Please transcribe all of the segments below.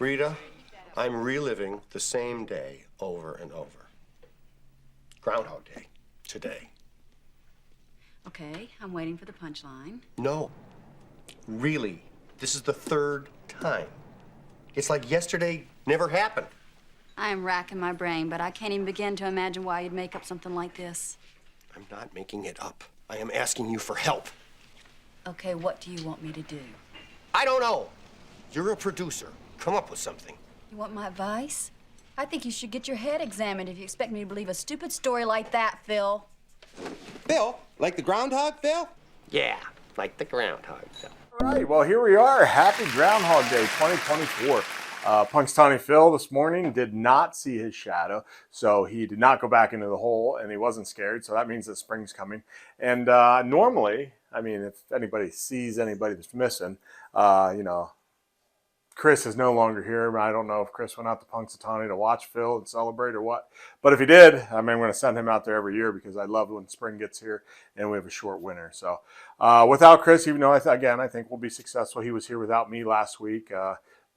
Rita, I'm reliving the same day over and over. Groundhog Day, today. Okay, I'm waiting for the punchline. No, really, this is the third time. It's like yesterday never happened. I am racking my brain, but I can't even begin to imagine why you'd make up something like this. I'm not making it up. I am asking you for help. Okay, what do you want me to do? I don't know. You're a producer. Come up with something. You want my advice? I think you should get your head examined if you expect me to believe a stupid story like that, Phil. Phil? Like the groundhog, Phil? Yeah, like the groundhog. All right, well, here we are. Happy Groundhog Day 2024. Punxsutawney Phil this morning did not see his shadow, so he did not go back into the hole, and he wasn't scared, so that means that spring's coming. And normally, I mean, if anybody sees anybody that's missing, Chris is no longer here. I don't know if Chris went out to Punxsutawney to watch Phil and celebrate or what. But if he did, I mean, I'm going to send him out there every year because I love when spring gets here and we have a short winter. So without Chris, even though, I think we'll be successful. He was here without me last week.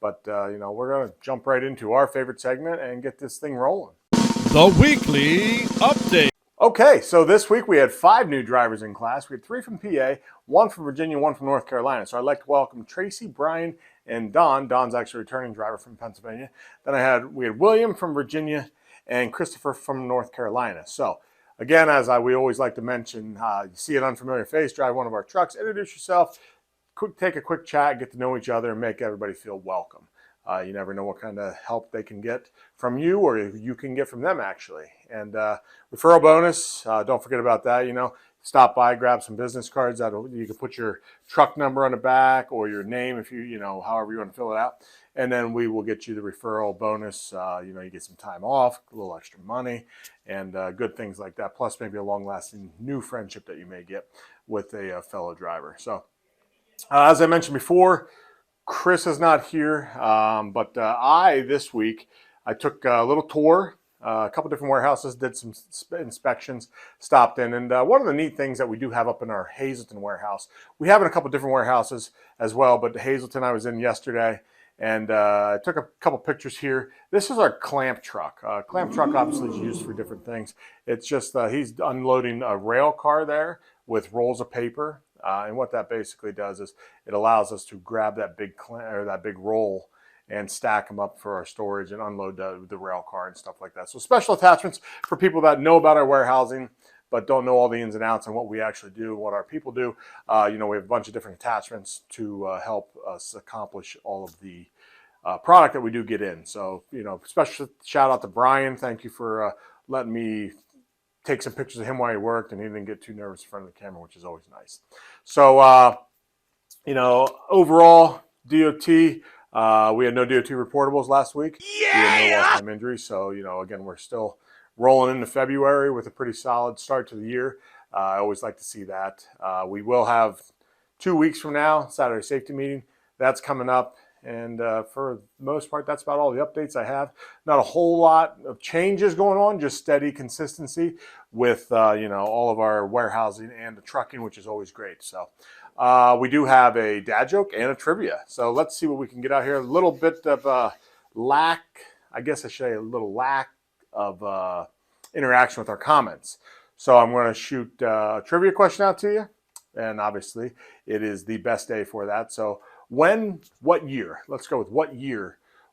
But we're going to jump right into our favorite segment and get this thing rolling. The Weekly Update. Okay, so this week we had 5 new drivers in class. We had 3 from PA, 1 from Virginia, 1 from North Carolina. So I'd like to welcome Tracy, Brian, and Don. Don's actually a returning driver from Pennsylvania. Then we had William from Virginia and Christopher from North Carolina. So again, as we always like to mention, you see an unfamiliar face, drive one of our trucks, introduce yourself, take a quick chat, get to know each other, and make everybody feel welcome. You never know what kind of help they can get from you or you can get from them, actually. And referral bonus, don't forget about that. Stop by, grab some business cards. You can put your truck number on the back or your name if however you want to fill it out. And then we will get you the referral bonus. You get some time off, a little extra money, and good things like that. Plus maybe a long-lasting new friendship that you may get with a fellow driver. So as I mentioned before, Chris is not here, but this week, I took a little tour, a couple different warehouses, did some inspections, stopped in. And one of the neat things that we do have up in our Hazleton warehouse, we have in a couple different warehouses as well, but Hazleton I was in yesterday, and I took a couple pictures here. This is our clamp truck. Clamp truck obviously is used for different things. It's just he's unloading a rail car there with rolls of paper. And what that basically does is it allows us to grab that big roll and stack them up for our storage and unload the rail car and stuff like that. So special attachments for people that know about our warehousing but don't know all the ins and outs and what we actually do, what our people do. We have a bunch of different attachments to help us accomplish all of the product that we do get in. So, special shout out to Brian. Thank you for letting me take some pictures of him while he worked, and he didn't get too nervous in front of the camera, which is always nice. So, overall, DOT, we had no DOT reportables last week. Yeah! We had no lost time injuries. So, again, we're still rolling into February with a pretty solid start to the year. I always like to see that. We will have 2 weeks from now, Saturday safety meeting. That's coming up. And for the most part, that's about all the updates I have. Not a whole lot of changes going on, just steady consistency with, all of our warehousing and the trucking, which is always great. So we do have a dad joke and a trivia. So let's see what we can get out here. A little bit of lack of interaction with our comments. So I'm going to shoot a trivia question out to you. And obviously, it is the best day for that. So what year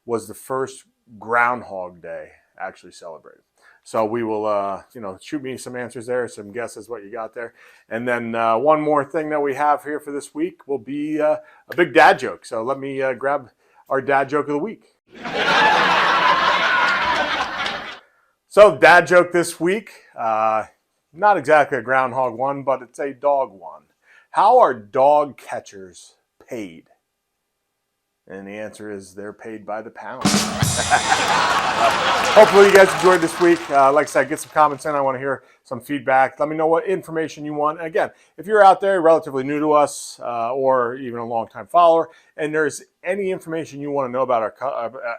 was the first Groundhog Day actually celebrated? So we will, shoot me some answers there, some guesses what you got there. And then one more thing that we have here for this week will be a big dad joke. So let me grab our dad joke of the week. So dad joke this week, not exactly a groundhog one, but it's a dog one. How are dog catchers paid? And the answer is they're paid by the pound. Hopefully you guys enjoyed this week. Like I said, get some comments in. I want to hear some feedback. Let me know what information you want. Again, if you're out there relatively new to us or even a long-time follower, and there's any information you want to know about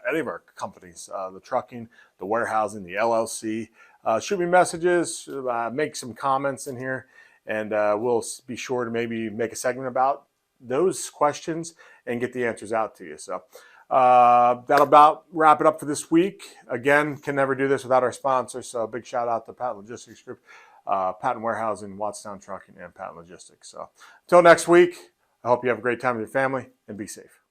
any of our companies, the trucking, the warehousing, the LLC, shoot me messages, make some comments in here, and we'll be sure to maybe make a segment about those questions and get the answers out to you. So That'll about wrap it up for this week. Again, can never do this without our sponsors. So big shout out to Patent Logistics Group, Patent Warehousing, Wattstown Trucking, and Patent Logistics. So until next week, I hope you have a great time with your family and be safe.